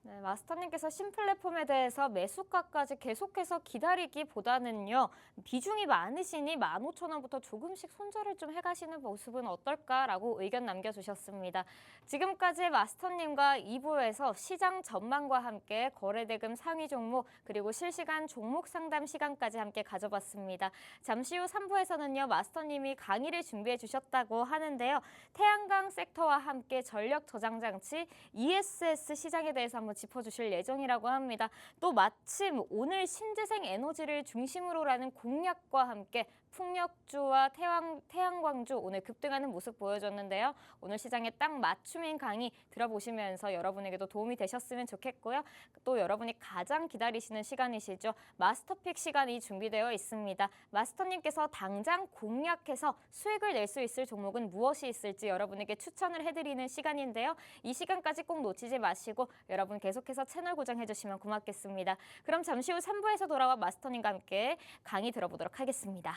네, 마스터님께서 신플랫폼에 대해서 매수가까지 계속해서 기다리기보다는요. 비중이 많으시니 15,000원부터 조금씩 손절을 좀 해가시는 모습은 어떨까라고 의견 남겨주셨습니다. 지금까지 마스터님과 2부에서 시장 전망과 함께 거래대금 상위 종목 그리고 실시간 종목 상담 시간까지 함께 가져봤습니다. 잠시 후 3부에서는요. 마스터님이 강의를 준비해 주셨다고 하는데요. 태양광 섹터와 함께 전력 저장 장치 ESS 시장에 대해서 한번 짚어주실 예정이라고 합니다. 또 마침 오늘 신재생 에너지를 중심으로라는 공약과 함께 풍력주와 태양광주 오늘 급등하는 모습 보여줬는데요. 오늘 시장에 딱 맞춤인 강의 들어보시면서 여러분에게도 도움이 되셨으면 좋겠고요. 또 여러분이 가장 기다리시는 시간이시죠. 마스터픽 시간이 준비되어 있습니다. 마스터님께서 당장 공략해서 수익을 낼 수 있을 종목은 무엇이 있을지 여러분에게 추천을 해드리는 시간인데요. 이 시간까지 꼭 놓치지 마시고 여러분 계속해서 채널 고정해 주시면 고맙겠습니다. 그럼 잠시 후 3부에서 돌아와 마스터님과 함께 강의 들어보도록 하겠습니다.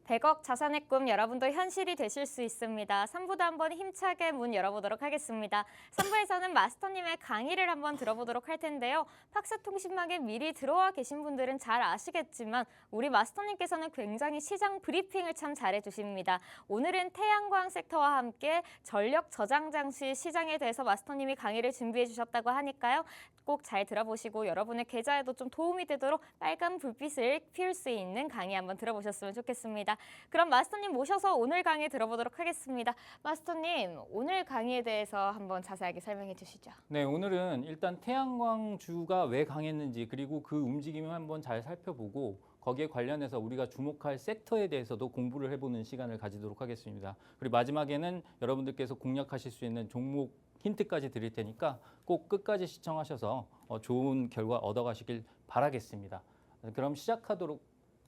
백억 자산의 꿈 여러분도 현실이 되실 수 있습니다. 3부도 한번 힘차게 문 열어보도록 하겠습니다. 3부에서는 마스터님의 강의를 한번 들어보도록 할 텐데요. 팍스통신망에 미리 들어와 계신 분들은 잘 아시겠지만 우리 마스터님께서는 굉장히 시장 브리핑을 참 잘해주십니다. 오늘은 태양광 섹터와 함께 전력 저장 장치 시장에 대해서 마스터님이 강의를 준비해 주셨다고 하니까요. 꼭 잘 들어보시고 여러분의 계좌에도 좀 도움이 되도록 빨간 불빛을 피울 수 있는 강의 한번 들어보셨으면 좋겠습니다. 그럼 마스터님 모셔서 오늘 강의 들어보도록 하겠습니다. 마스터님, 오늘 강의에 대해서 한번 자세하게 설명해 주시죠. 네, 오늘은 일단 태양광주가 왜 강했는지 그리고 그 움직임을 한번 잘 살펴보고 거기에 관련해서 우리가 주목할 섹터에 대해서도 공부를 해보는 시간을 가지도록 하겠습니다. 그리고 마지막에는 여러분들께서 공략하실 수 있는 종목 힌트까지 드릴 테니까 꼭 끝까지 시청하셔서 좋은 결과 얻어가시길 바라겠습니다. 그럼 시작하도록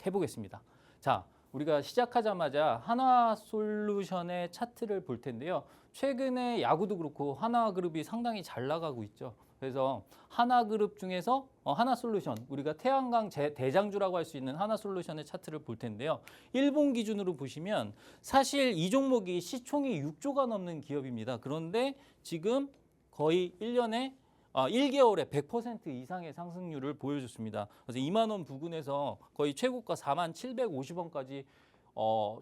해보겠습니다. 자, 우리가 시작하자마자 하나솔루션의 차트를 볼 텐데요. 최근에 야구도 그렇고 하나그룹이 상당히 잘 나가고 있죠. 그래서 하나그룹 중에서 하나솔루션, 우리가 태양광 대장주라고 할 수 있는 하나솔루션의 차트를 볼 텐데요. 일본 기준으로 보시면 사실 이 종목이 시총이 6조가 넘는 기업입니다. 그런데 지금 거의 1개월에 100% 이상의 상승률을 보여줬습니다. 그래서 2만 원 부근에서 거의 최고가 4만 750원까지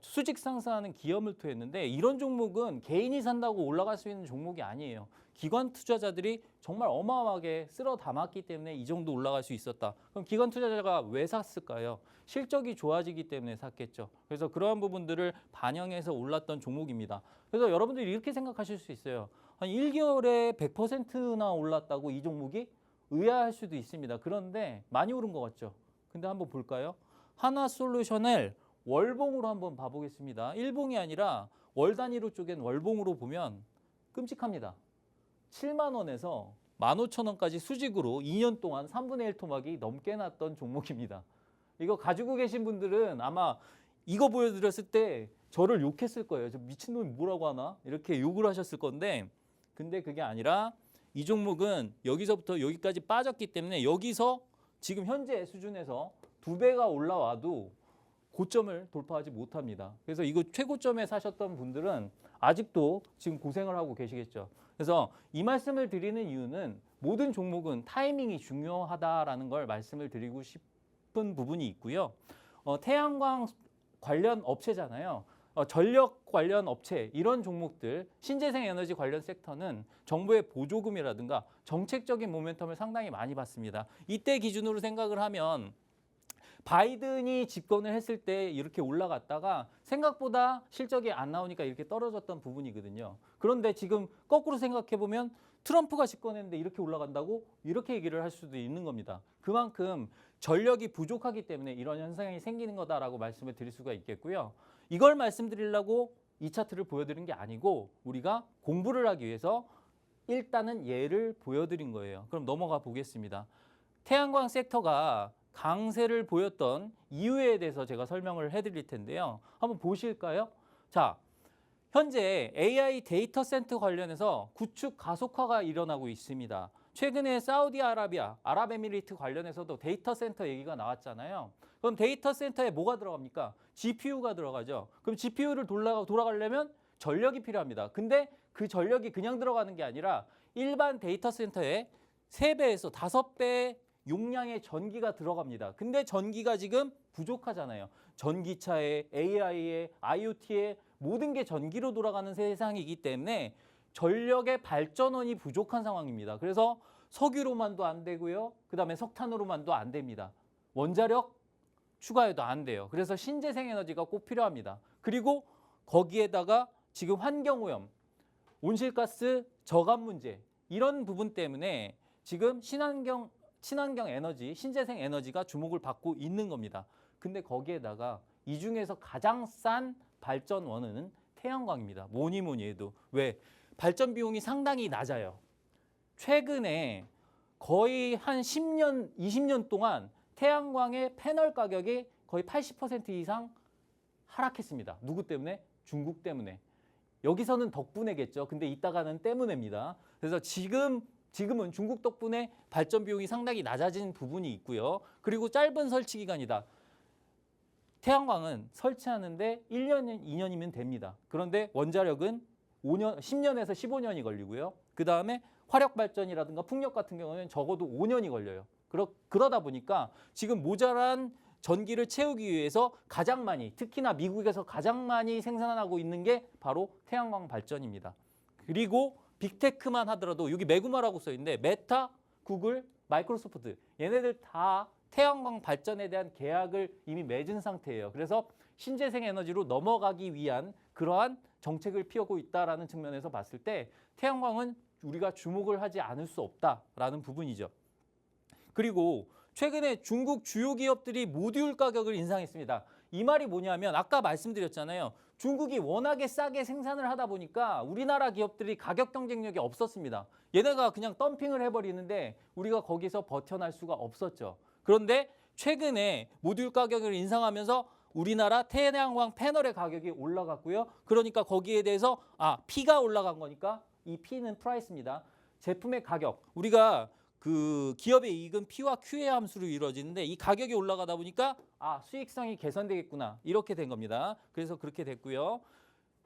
수직 상승하는 기염을 토했는데 이런 종목은 개인이 산다고 올라갈 수 있는 종목이 아니에요. 기관 투자자들이 정말 어마어마하게 쓸어 담았기 때문에 이 정도 올라갈 수 있었다. 그럼 기관 투자자가 왜 샀을까요? 실적이 좋아지기 때문에 샀겠죠. 그래서 그러한 부분들을 반영해서 올랐던 종목입니다. 그래서 여러분들이 이렇게 생각하실 수 있어요. 한 1개월에 100%나 올랐다고 이 종목이 의아할 수도 있습니다. 그런데 많이 오른 것 같죠. 근데 한번 볼까요? 하나솔루션을 월봉으로 한번 봐보겠습니다. 일봉이 아니라 월 단위로 쪼갠 월봉으로 보면 끔찍합니다. 7만 원에서 15,000원까지 수직으로 2년 동안 3분의 1 토막이 넘게 났던 종목입니다. 이거 가지고 계신 분들은 아마 이거 보여드렸을 때 저를 욕했을 거예요. 저 미친놈이 뭐라고 하나? 이렇게 욕을 하셨을 건데 근데 그게 아니라 이 종목은 여기서부터 여기까지 빠졌기 때문에 여기서 지금 현재 수준에서 2배가 올라와도 고점을 돌파하지 못합니다. 그래서 이거 최고점에 사셨던 분들은 아직도 지금 고생을 하고 계시겠죠. 그래서 이 말씀을 드리는 이유는 모든 종목은 타이밍이 중요하다라는 걸 말씀을 드리고 싶은 부분이 있고요. 태양광 관련 업체잖아요. 전력 관련 업체 이런 종목들 신재생 에너지 관련 섹터는 정부의 보조금이라든가 정책적인 모멘텀을 상당히 많이 받습니다. 이때 기준으로 생각을 하면 바이든이 집권을 했을 때 이렇게 올라갔다가 생각보다 실적이 안 나오니까 이렇게 떨어졌던 부분이거든요. 그런데 지금 거꾸로 생각해 보면 트럼프가 집권했는데 이렇게 올라간다고 이렇게 얘기를 할 수도 있는 겁니다. 그만큼 전력이 부족하기 때문에 이런 현상이 생기는 거다라고 말씀을 드릴 수가 있겠고요. 이걸 말씀드리려고 이 차트를 보여드린 게 아니고 우리가 공부를 하기 위해서 일단은 예를 보여드린 거예요. 그럼 넘어가 보겠습니다. 태양광 섹터가 강세를 보였던 이유에 대해서 제가 설명을 해드릴 텐데요. 한번 보실까요? 자, 현재 AI 데이터 센터 관련해서 구축 가속화가 일어나고 있습니다. 최근에 사우디아라비아, 아랍에미리트 관련해서도 데이터 센터 얘기가 나왔잖아요. 그럼 데이터 센터에 뭐가 들어갑니까? GPU가 들어가죠. 그럼 GPU를 돌아가려면 전력이 필요합니다. 근데 그 전력이 그냥 들어가는 게 아니라 일반 데이터 센터에 3배에서 5배 용량의 전기가 들어갑니다. 근데 전기가 지금 부족하잖아요. 전기차에, AI에, IoT에 모든 게 전기로 돌아가는 세상이기 때문에 전력의 발전원이 부족한 상황입니다. 그래서 석유로만도 안 되고요. 그다음에 석탄으로만도 안 됩니다. 원자력 추가해도 안 돼요. 그래서 신재생 에너지가 꼭 필요합니다. 그리고 거기에다가 지금 환경오염, 온실가스 저감 문제 이런 부분 때문에 지금 친환경 에너지, 신재생 에너지가 주목을 받고 있는 겁니다. 근데 거기에다가 이 중에서 가장 싼 발전원은 태양광입니다. 뭐니 해도. 왜? 발전 비용이 상당히 낮아요. 최근에 거의 한 10년, 20년 동안 태양광의 패널 가격이 거의 80% 이상 하락했습니다. 누구 때문에? 중국 때문에. 여기서는 덕분에겠죠. 근데 이따가는 때문에입니다. 그래서 지금은 중국 덕분에 발전 비용이 상당히 낮아진 부분이 있고요. 그리고 짧은 설치 기간이다. 태양광은 설치하는데 1년, 2년이면 됩니다. 그런데 원자력은 10년에서 15년이 걸리고요. 그 다음에 화력 발전이라든가 풍력 같은 경우는 적어도 5년이 걸려요. 그러다 보니까 지금 모자란 전기를 채우기 위해서 가장 많이, 특히나 미국에서 가장 많이 생산하고 있는 게 바로 태양광 발전입니다. 그리고 빅테크만 하더라도 여기 메구마라고 써 있는데 메타, 구글, 마이크로소프트 얘네들 다 태양광 발전에 대한 계약을 이미 맺은 상태예요. 그래서 신재생 에너지로 넘어가기 위한 그러한 정책을 피우고 있다라는 측면에서 봤을 때 태양광은 우리가 주목을 하지 않을 수 없다라는 부분이죠. 그리고 최근에 중국 주요 기업들이 모듈 가격을 인상했습니다. 이 말이 뭐냐면 아까 말씀드렸잖아요. 중국이 워낙에 싸게 생산을 하다 보니까 우리나라 기업들이 가격 경쟁력이 없었습니다. 얘네가 그냥 덤핑을 해버리는데 우리가 거기서 버텨날 수가 없었죠. 그런데 최근에 모듈 가격을 인상하면서 우리나라 태양광 패널의 가격이 올라갔고요. 그러니까 거기에 대해서 P가 올라간 거니까 이 P는 프라이스입니다. 제품의 가격, 우리가 그 기업의 이익은 P와 Q의 함수로 이루어지는데 이 가격이 올라가다 보니까 수익성이 개선되겠구나 이렇게 된 겁니다. 그래서 그렇게 됐고요.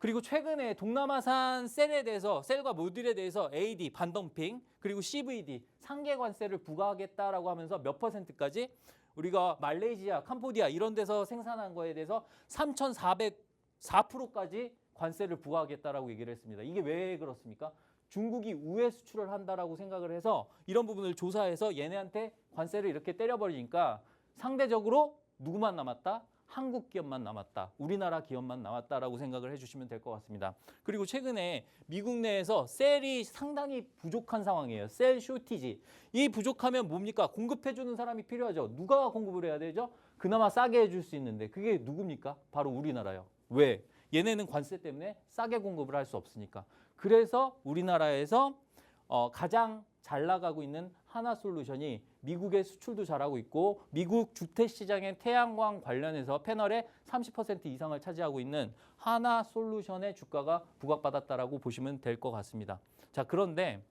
그리고 최근에 동남아산 셀에 대해서 셀과 모듈에 대해서 AD 반덤핑 그리고 CVD 상계 관세를 부과하겠다라고 하면서 몇 %까지 우리가 말레이시아, 캄보디아 이런 데서 생산한 거에 대해서 3,404%까지 관세를 부과하겠다라고 얘기를 했습니다. 이게 왜 그렇습니까? 중국이 우회 수출을 한다라고 생각을 해서 이런 부분을 조사해서 얘네한테 관세를 이렇게 때려버리니까 상대적으로 누구만 남았다? 한국 기업만 남았다. 우리나라 기업만 남았다라고 생각을 해주시면 될 것 같습니다. 그리고 최근에 미국 내에서 셀이 상당히 부족한 상황이에요. 셀 쇼티지. 이 부족하면 뭡니까? 공급해주는 사람이 필요하죠. 누가 공급을 해야 되죠? 그나마 싸게 해줄 수 있는데 그게 누굽니까? 바로 우리나라요. 왜? 얘네는 관세 때문에 싸게 공급을 할 수 없으니까. 그래서 우리나라에서 가장 잘 나가고 있는 하나솔루션이 미국의 수출도 잘하고 있고 미국 주택시장의 태양광 관련해서 패널의 30% 이상을 차지하고 있는 하나솔루션의 주가가 부각받았다라고 보시면 될 것 같습니다. 자, 그런데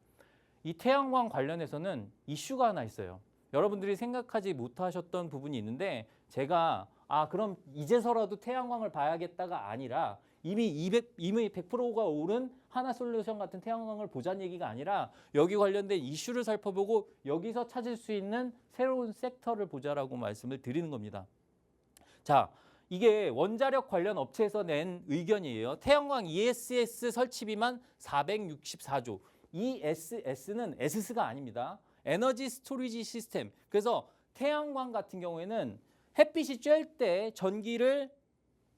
이 태양광 관련해서는 이슈가 하나 있어요. 여러분들이 생각하지 못하셨던 부분이 있는데 제가 그럼 이제서라도 태양광을 봐야겠다가 아니라 이미 100%가 오른 하나솔루션 같은 태양광을 보자는 얘기가 아니라 여기 관련된 이슈를 살펴보고 여기서 찾을 수 있는 새로운 섹터를 보자라고 말씀을 드리는 겁니다. 자, 이게 원자력 관련 업체에서 낸 의견이에요. 태양광 ESS 설치비만 464조. ESS는 S가 아닙니다. 에너지 스토리지 시스템. 그래서 태양광 같은 경우에는 햇빛이 쬐을 때 전기를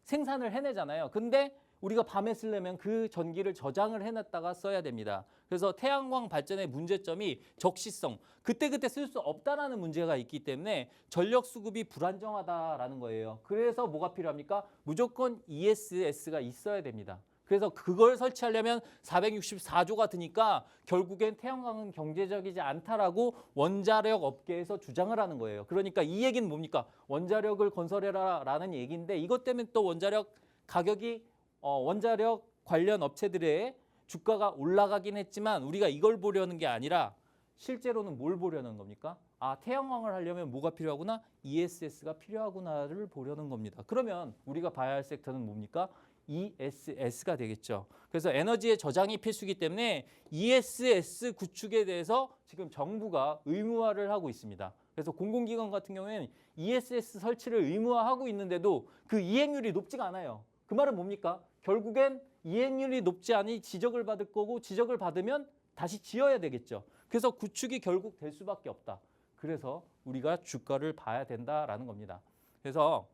생산을 해내잖아요. 근데 우리가 밤에 쓰려면 그 전기를 저장을 해놨다가 써야 됩니다. 그래서 태양광 발전의 문제점이 적시성, 그때그때 쓸 수 없다라는 문제가 있기 때문에 전력 수급이 불안정하다라는 거예요. 그래서 뭐가 필요합니까? 무조건 ESS가 있어야 됩니다. 그래서 그걸 설치하려면 464조가 드니까 결국엔 태양광은 경제적이지 않다라고 원자력 업계에서 주장을 하는 거예요. 그러니까 이 얘기는 뭡니까? 원자력을 건설해라라는 얘기인데 이것 때문에 또 원자력 가격이 원자력 관련 업체들의 주가가 올라가긴 했지만 우리가 이걸 보려는 게 아니라 실제로는 뭘 보려는 겁니까? 태양광을 하려면 뭐가 필요하구나? ESS가 필요하구나를 보려는 겁니다. 그러면 우리가 봐야 할 섹터는 뭡니까? ESS가 되겠죠. 그래서 에너지의 저장이 필수이기 때문에 ESS 구축에 대해서 지금 정부가 의무화를 하고 있습니다. 그래서 공공기관 같은 경우에는 ESS 설치를 의무화하고 있는데도 그 이행률이 높지가 않아요. 그 말은 뭡니까? 결국엔 이행률이 높지 않으니 지적을 받을 거고 지적을 받으면 다시 지어야 되겠죠. 그래서 구축이 결국 될 수밖에 없다. 그래서 우리가 주가를 봐야 된다라는 겁니다. 그래서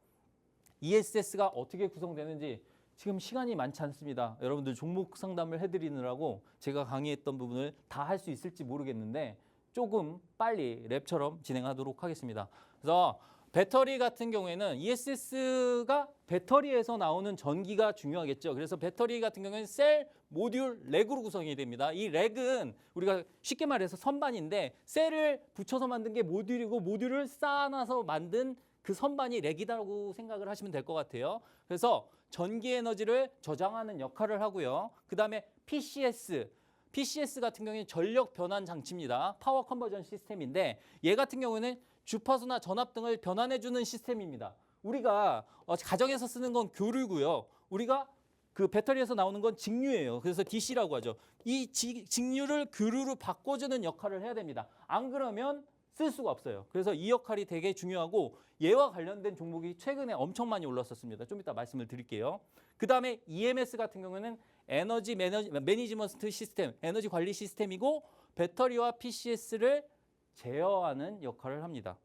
ESS가 어떻게 구성되는지 지금 시간이 많지 않습니다. 여러분들 종목 상담을 해드리느라고 제가 강의했던 부분을 다 할 수 있을지 모르겠는데 조금 빨리 랩처럼 진행하도록 하겠습니다. 그래서 배터리 같은 경우에는 ESS가 배터리에서 나오는 전기가 중요하겠죠. 그래서 배터리 같은 경우에는 셀, 모듈, 렉으로 구성이 됩니다. 이 렉은 우리가 쉽게 말해서 선반인데 셀을 붙여서 만든 게 모듈이고 모듈을 쌓아놔서 만든 그 선반이 렉이라고 생각을 하시면 될 것 같아요. 그래서 전기 에너지를 저장하는 역할을 하고요. 그 다음에 PCS 같은 경우에는 전력 변환 장치입니다. 파워 컨버전 시스템인데 얘 같은 경우에는 주파수나 전압 등을 변환해주는 시스템입니다. 우리가 가정에서 쓰는 건 교류고요. 우리가 그 배터리에서 나오는 건 직류예요. 그래서 DC라고 하죠. 이 직류를 교류로 바꿔주는 역할을 해야 됩니다. 안 그러면 쓸 수가 없어요. 그래서 이 역할이 되게 중요하고 얘와 관련된 종목이 최근에 엄청 많이 올랐었습니다. 좀 이따 말씀을 드릴게요. 그 다음에 EMS 같은 경우는 에너지 매니지먼트 시스템, 에너지 관리 시스템이고 배터리와 PCS를 제어하는 역할을 합니다.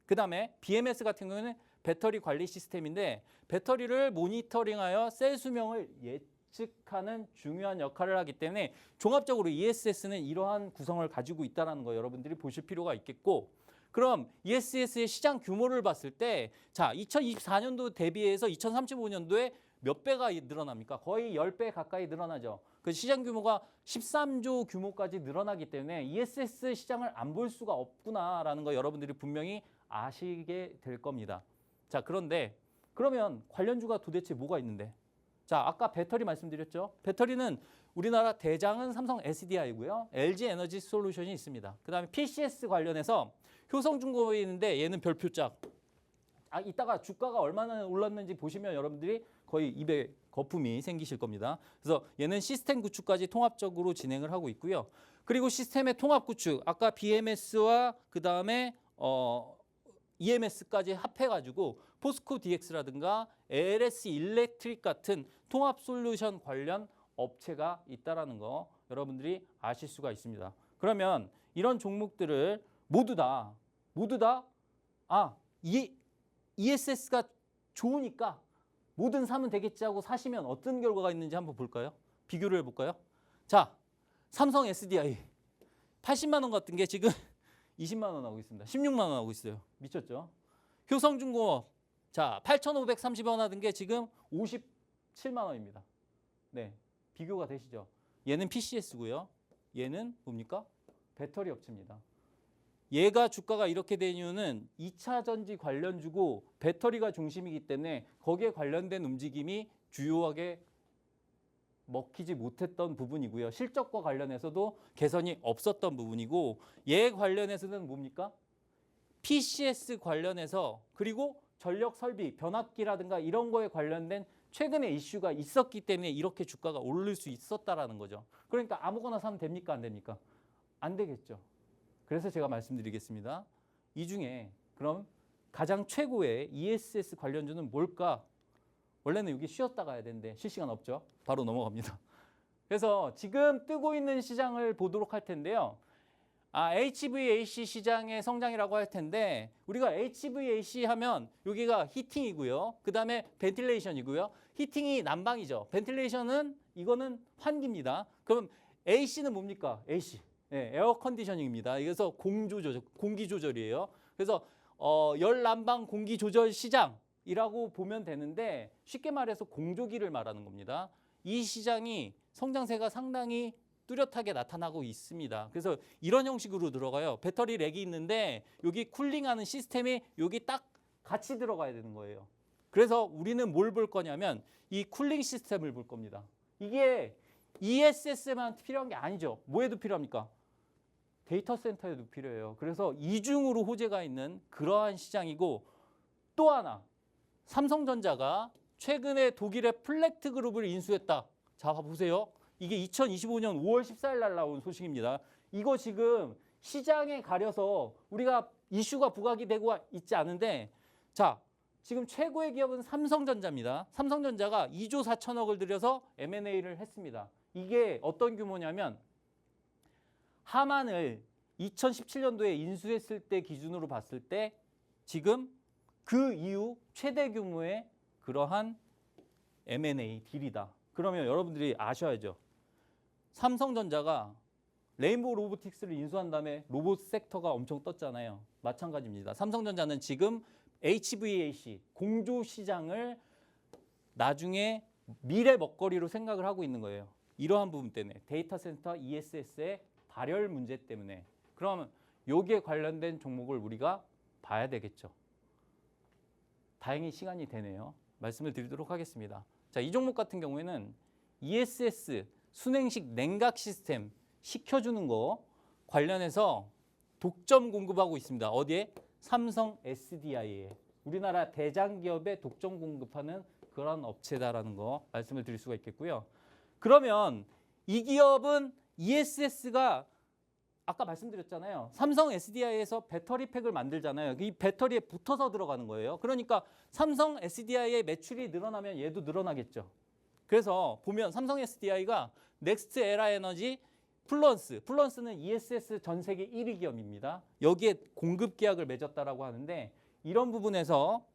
그 다음에 BMS 같은 경우는 배터리 관리 시스템인데 배터리를 모니터링하여 셀 수명을 예측하는 중요한 역할을 하기 때문에 종합적으로 ESS는 이러한 구성을 가지고 있다는 거 여러분들이 보실 필요가 있겠고 그럼 ESS의 시장 규모를 봤을 때 자, 2024년도 대비해서 2035년도에 몇 배가 늘어납니까? 거의 10배 가까이 늘어나죠. 그 시장 규모가 13조 규모까지 늘어나기 때문에 ESS 시장을 안 볼 수가 없구나라는 거 여러분들이 분명히 아시게 될 겁니다. 자, 그런데 그러면 관련주가 도대체 뭐가 있는데? 자, 아까 배터리 말씀드렸죠. 배터리는 우리나라 대장은 삼성 SDI고요. LG 에너지 솔루션이 있습니다. 그 다음에 PCS 관련해서 효성중공업이 있는데 얘는 별표짝. 이따가 주가가 얼마나 올랐는지 보시면 여러분들이 거의 입에 거품이 생기실 겁니다. 그래서 얘는 시스템 구축까지 통합적으로 진행을 하고 있고요. 그리고 시스템의 통합 구축, 아까 BMS와 그 다음에 EMS까지 합해가지고 포스코 DX라든가 LS 일렉트릭 같은 통합 솔루션 관련 업체가 있다라는 거 여러분들이 아실 수가 있습니다. 그러면 이런 종목들을 모두 다 ESS가 좋으니까 뭐든 사면 되겠지 하고 사시면 어떤 결과가 있는지 한번 볼까요? 비교를 해볼까요? 자, 삼성 SDI 80만 원 같은 게 지금 20만 원 하고 있습니다. 16만 원 하고 있어요. 미쳤죠? 효성중공업 자 8,530원 하던 게 지금 57만 원입니다. 네, 비교가 되시죠? 얘는 PCS고요. 얘는 뭡니까? 배터리 업체입니다. 얘가 주가가 이렇게 된 이유는 2차 전지 관련주고 배터리가 중심이기 때문에 거기에 관련된 움직임이 주요하게 먹히지 못했던 부분이고요. 실적과 관련해서도 개선이 없었던 부분이고 얘 관련해서는 뭡니까? PCS 관련해서 그리고 전력 설비, 변압기라든가 이런 거에 관련된 최근에 이슈가 있었기 때문에 이렇게 주가가 오를 수 있었다라는 거죠. 그러니까 아무거나 사면 됩니까? 안 됩니까? 안 되겠죠. 그래서 제가 말씀드리겠습니다. 이 중에 그럼 가장 최고의 ESS 관련주는 뭘까? 원래는 여기 쉬었다 가야 되는데 쉴 시간 없죠. 바로 넘어갑니다. 그래서 지금 뜨고 있는 시장을 보도록 할 텐데요. HVAC 시장의 성장이라고 할 텐데 우리가 HVAC 하면 여기가 히팅이고요. 그 다음에 벤틸레이션이고요. 히팅이 난방이죠. 벤틸레이션은 이거는 환기입니다. 그럼 AC는 뭡니까? AC. 네, 에어 컨디셔닝입니다. 그래서 공기 조절이에요. 그래서 열 난방 공기 조절 시장이라고 보면 되는데 쉽게 말해서 공조기를 말하는 겁니다. 이 시장이 성장세가 상당히 뚜렷하게 나타나고 있습니다. 그래서 이런 형식으로 들어가요. 배터리 렉이 있는데 여기 쿨링하는 시스템이 여기 딱 같이 들어가야 되는 거예요. 그래서 우리는 뭘 볼 거냐면 이 쿨링 시스템을 볼 겁니다. 이게 ESS만 필요한 게 아니죠. 뭐에도 필요합니까? 데이터 센터에도 필요해요. 그래서 이중으로 호재가 있는 그러한 시장이고 또 하나 삼성전자가 최근에 독일의 플렉트 그룹을 인수했다. 자, 보세요. 이게 2025년 5월 14일 날 나온 소식입니다. 이거 지금 시장에 가려서 우리가 이슈가 부각이 되고 있지 않은데 자, 지금 최고의 기업은 삼성전자입니다. 삼성전자가 2조 4천억을 들여서 M&A를 했습니다. 이게 어떤 규모냐면 하만을 2017년도에 인수했을 때 기준으로 봤을 때 지금 그 이후 최대 규모의 그러한 M&A 딜이다. 그러면 여러분들이 아셔야죠. 삼성전자가 레인보우 로보틱스를 인수한 다음에 로봇 섹터가 엄청 떴잖아요. 마찬가지입니다. 삼성전자는 지금 HVAC 공조 시장을 나중에 미래 먹거리로 생각을 하고 있는 거예요. 이러한 부분 때문에 데이터 센터 ESS의 발열 문제 때문에 그러면 여기에 관련된 종목을 우리가 봐야 되겠죠. 다행히 시간이 되네요. 말씀을 드리도록 하겠습니다. 자, 이 종목 같은 경우에는 ESS 순행식 냉각 시스템 시켜주는 거 관련해서 독점 공급하고 있습니다. 어디에? 삼성 SDI에 우리나라 대장 기업에 독점 공급하는 그런 업체다라는 거 말씀을 드릴 수가 있겠고요. 그러면 이 기업은 ESS가 아까 말씀드렸잖아요. 삼성 SDI에서 배터리팩을 만들잖아요. 이 배터리에 붙어서 들어가는 거예요. 그러니까 삼성 SDI의 매출이 늘어나면 얘도 늘어나겠죠. 그래서 보면 삼성 SDI가 넥스트 에라 에너지 플런스는 ESS 전 세계 1위 기업입니다. 여기에 공급 계약을 맺었다라고 하는데 이런 부분에서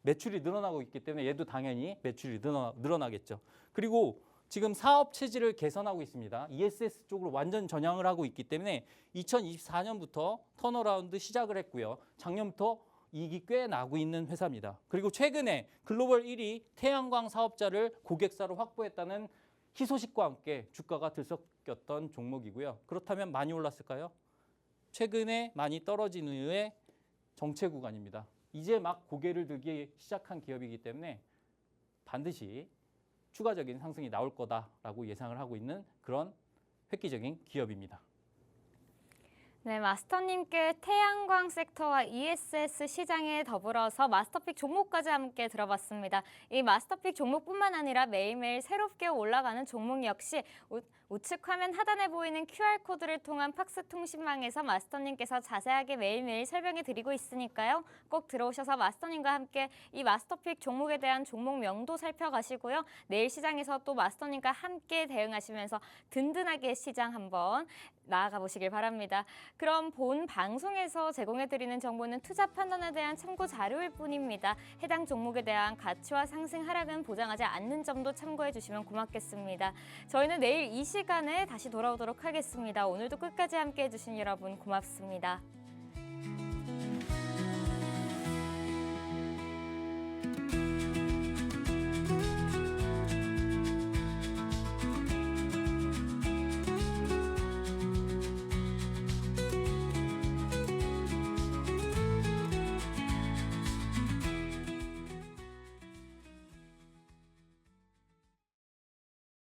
매출이 늘어나고 있기 때문에 얘도 당연히 매출이 늘어나겠죠. 그리고 지금 사업 체질을 개선하고 있습니다. ESS 쪽으로 완전 전향을 하고 있기 때문에 2024년부터 턴어라운드 시작을 했고요. 작년부터 이익이 꽤 나고 있는 회사입니다. 그리고 최근에 글로벌 1위 태양광 사업자를 고객사로 확보했다는 희소식과 함께 주가가 들썩였던 종목이고요. 그렇다면 많이 올랐을까요? 최근에 많이 떨어진 이후에 정체 구간입니다. 이제 막 고개를 들기 시작한 기업이기 때문에 반드시 추가적인 상승이 나올 거다라고 예상을 하고 있는 그런 획기적인 기업입니다. 네, 마스터님께 태양광 섹터와 ESS 시장에 더불어서 마스터픽 종목까지 함께 들어봤습니다. 이 마스터픽 종목뿐만 아니라 매일매일 새롭게 올라가는 종목 역시 우측 화면 하단에 보이는 QR코드를 통한 팍스 통신망에서 마스터님께서 자세하게 매일매일 설명해 드리고 있으니까요. 꼭 들어오셔서 마스터님과 함께 이 마스터픽 종목에 대한 종목명도 살펴가시고요. 내일 시장에서 또 마스터님과 함께 대응하시면서 든든하게 시장 한번 나아가 보시길 바랍니다. 그럼 본 방송에서 제공해드리는 정보는 투자 판단에 대한 참고 자료일 뿐입니다. 해당 종목에 대한 가치와 상승 하락은 보장하지 않는 점도 참고해 주시면 고맙겠습니다. 저희는 내일 이 시간에 다시 돌아오도록 하겠습니다. 오늘도 끝까지 함께해 주신 여러분 고맙습니다.